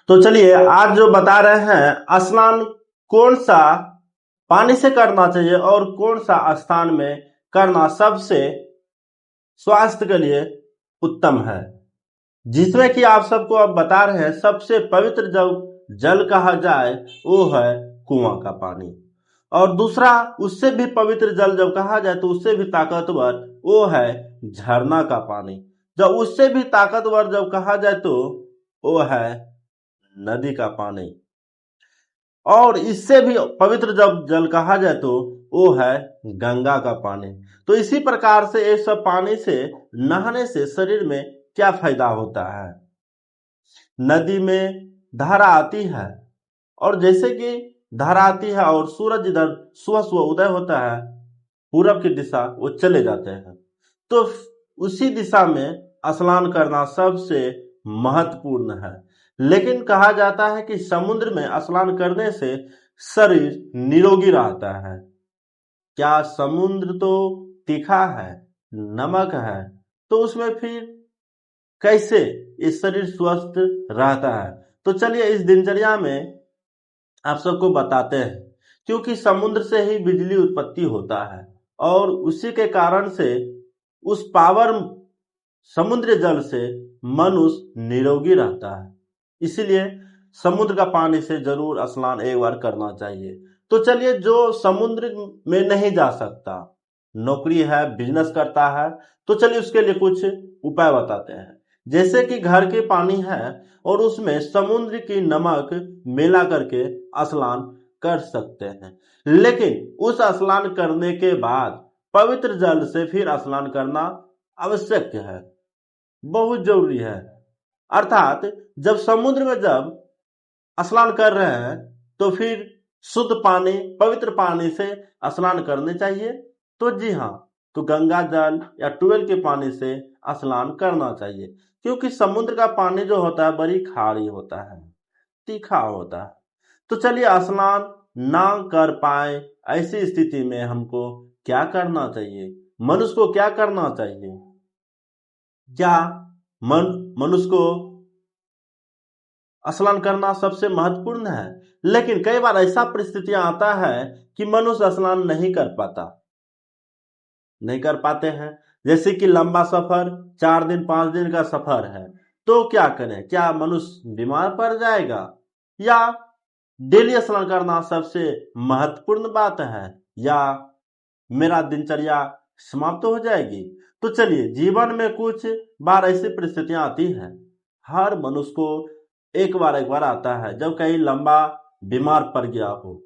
तो चलिए आज जो बता रहे हैं स्नान कौन सा पानी से करना चाहिए और कौन सा स्थान में करना सबसे स्वास्थ्य के लिए उत्तम है, जिसमें कि आप सबको अब बता रहे हैं सबसे पवित्र जो जल कहा जाए वो है कुआं का पानी। और दूसरा उससे भी पवित्र जल जब कहा जाए तो उससे भी ताकतवर वो है झरना का पानी। जब उससे भी ताकतवर जब कहा जाए तो वो है नदी का पानी। और इससे भी पवित्र जब जल कहा जाए तो वो है गंगा का पानी। तो इसी प्रकार से ये सब पानी से नहाने से शरीर में क्या फायदा होता है। नदी में धारा आती है और जैसे कि धारा आती है और सूरज इधर सुबह सुबह उदय होता है पूरब की दिशा वो चले जाते हैं, तो उसी दिशा में स्नान करना सबसे महत्वपूर्ण है। लेकिन कहा जाता है कि समुद्र में स्नान करने से शरीर निरोगी रहता है। क्या समुद्र तो तीखा है, नमक है, तो उसमें फिर कैसे इस शरीर स्वस्थ रहता है। तो चलिए इस दिनचर्या में आप सबको बताते हैं, क्योंकि समुद्र से ही बिजली उत्पत्ति होता है और उसी के कारण से उस पावर समुद्र जल से मनुष्य निरोगी रहता है। इसीलिए समुद्र का पानी से जरूर स्नान एक बार करना चाहिए। तो चलिए जो समुद्र में नहीं जा सकता, नौकरी है, बिजनेस करता है, तो चलिए उसके लिए कुछ उपाय बताते हैं। जैसे कि घर के पानी है और उसमें समुद्र की नमक मिला करके स्नान कर सकते हैं, लेकिन उस स्नान करने के बाद पवित्र जल से फिर स्नान करना आवश्यक है, बहुत जरूरी है। अर्थात जब समुद्र में जब स्नान कर रहे हैं तो फिर शुद्ध पानी पवित्र पानी से स्नान करने चाहिए। तो जी हाँ, तो गंगा जल या ट्यूबवेल के पानी से स्नान करना चाहिए, क्योंकि समुद्र का पानी जो होता है बड़ी खारी होता है, तीखा होता है। तो चलिए स्नान ना कर पाए ऐसी स्थिति में हमको क्या करना चाहिए, मनुष्य को क्या करना चाहिए। क्या मनुष्य को स्नान करना सबसे महत्वपूर्ण है, लेकिन कई बार ऐसा परिस्थितियां आता है कि मनुष्य स्नान नहीं कर पाते हैं। जैसे कि लंबा सफर 4 दिन 5 दिन का सफर है, तो क्या करें, क्या मनुष्य बीमार पड़ जाएगा या डेली स्नान करना सबसे महत्वपूर्ण बात है, या मेरा दिनचर्या समाप्त हो जाएगी। तो चलिए जीवन में कुछ बार ऐसी परिस्थितियां आती हैं, हर मनुष्य को एक बार आता है जब कहीं लंबा बीमार पड़ गया हो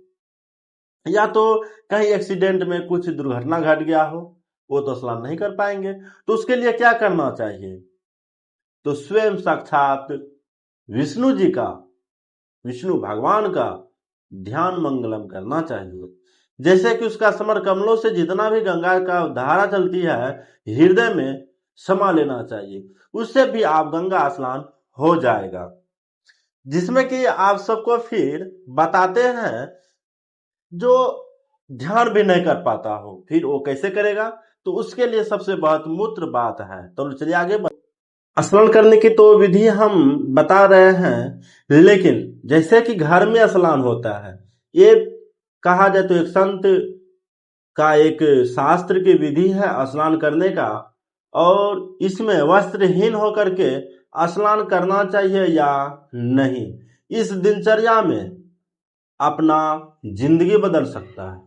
या तो कहीं एक्सीडेंट में कुछ दुर्घटना घट गया हो, वो तो स्नान नहीं कर पाएंगे। तो उसके लिए क्या करना चाहिए, तो स्वयं साक्षात विष्णु जी का, विष्णु भगवान का ध्यान मंगलम करना चाहिए। जैसे कि उसका समर कमलों से जितना भी गंगा का धारा चलती है हृदय में समा लेना चाहिए, उससे भी आप गंगा स्नान हो जाएगा। जिसमें कि आप सबको फिर बताते हैं जो ध्यान भी नहीं कर पाता हो फिर वो कैसे करेगा। तो उसके लिए सबसे महत्वपूर्ण बात है, तो चलिए आगे स्नान करने की तो विधि हम बता रहे हैं, लेकिन जैसे कि घर में स्नान होता है, ये कहा जाए तो एक संत का एक शास्त्र की विधि है स्नान करने का, और इसमें वस्त्रहीन होकर के स्नान करना चाहिए या नहीं। इस दिनचर्या में अपना जिंदगी बदल सकता है।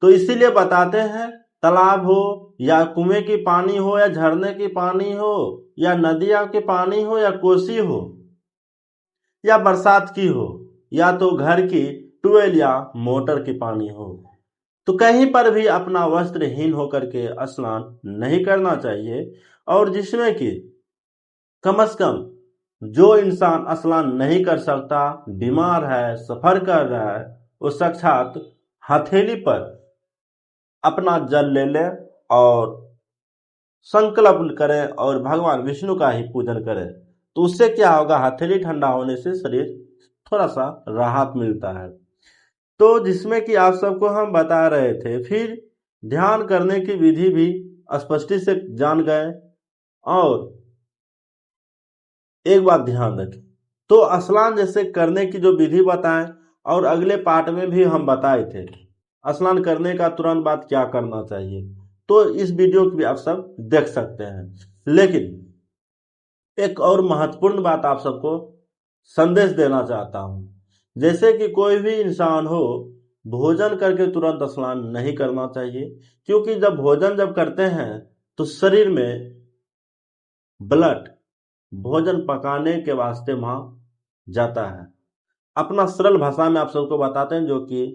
तो इसीलिए बताते हैं, तालाब हो या कुएं की पानी हो या झरने की पानी हो या नदियां के पानी हो या कोसी हो या बरसात की हो या तो घर की ट्यूबवेल या मोटर की पानी हो, तो कहीं पर भी अपना वस्त्रहीन होकर के स्नान नहीं करना चाहिए। और जिसमें कि कम से कम जो इंसान स्नान नहीं कर सकता, बीमार है, सफर कर रहा है, वो साक्षात हथेली पर अपना जल ले ले और संकल्प करें और भगवान विष्णु का ही पूजन करें। तो उससे क्या होगा, हथेली ठंडा होने से शरीर थोड़ा सा राहत मिलता है। तो जिसमें कि आप सबको हम बता रहे थे, फिर ध्यान करने की विधि भी स्पष्टि से जान गए। और एक बात ध्यान रखें, तो स्नान जैसे करने की जो विधि बताएं और अगले पार्ट में भी हम बताए थे स्नान करने का तुरंत बाद क्या करना चाहिए, तो इस वीडियो को भी आप सब देख सकते हैं। लेकिन एक और महत्वपूर्ण बात आप सबको संदेश देना चाहता हूं। जैसे कि कोई भी इंसान हो, भोजन करके तुरंत स्नान नहीं करना चाहिए, क्योंकि जब भोजन करते हैं तो शरीर में ब्लड भोजन पकाने के वास्ते वहां जाता है। अपना सरल भाषा में आप सबको बताते हैं जो कि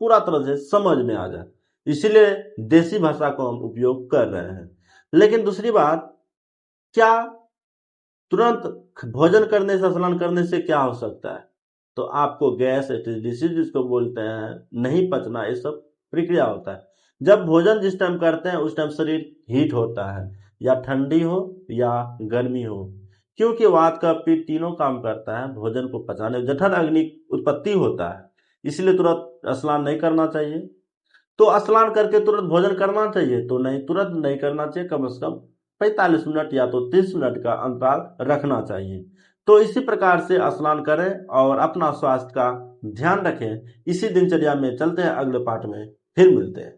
पूरा तरह से समझ में आ जाए, इसीलिए देसी भाषा को हम उपयोग कर रहे हैं। लेकिन दूसरी बात, क्या तुरंत भोजन करने से स्नान करने से क्या हो सकता है? तो आपको गैस एसिडिटी जिसको बोलते हैं, नहीं पचना, ये सब प्रक्रिया होता है। जब भोजन जिस टाइम करते हैं उस टाइम शरीर हीट होता है, या ठंडी हो या गर्मी हो, क्योंकि वात का पित्त तीनों काम करता है भोजन को पचाने, जठर अग्नि उत्पत्ति होता है, इसलिए तुरंत स्नान नहीं करना चाहिए। तो स्नान करके तुरंत भोजन करना चाहिए तो नहीं, तुरंत नहीं करना चाहिए, कम से कम 45 मिनट या तो 30 मिनट का अंतराल रखना चाहिए। तो इसी प्रकार से स्नान करें और अपना स्वास्थ्य का ध्यान रखें। इसी दिनचर्या में चलते हैं, अगले पार्ट में फिर मिलते हैं।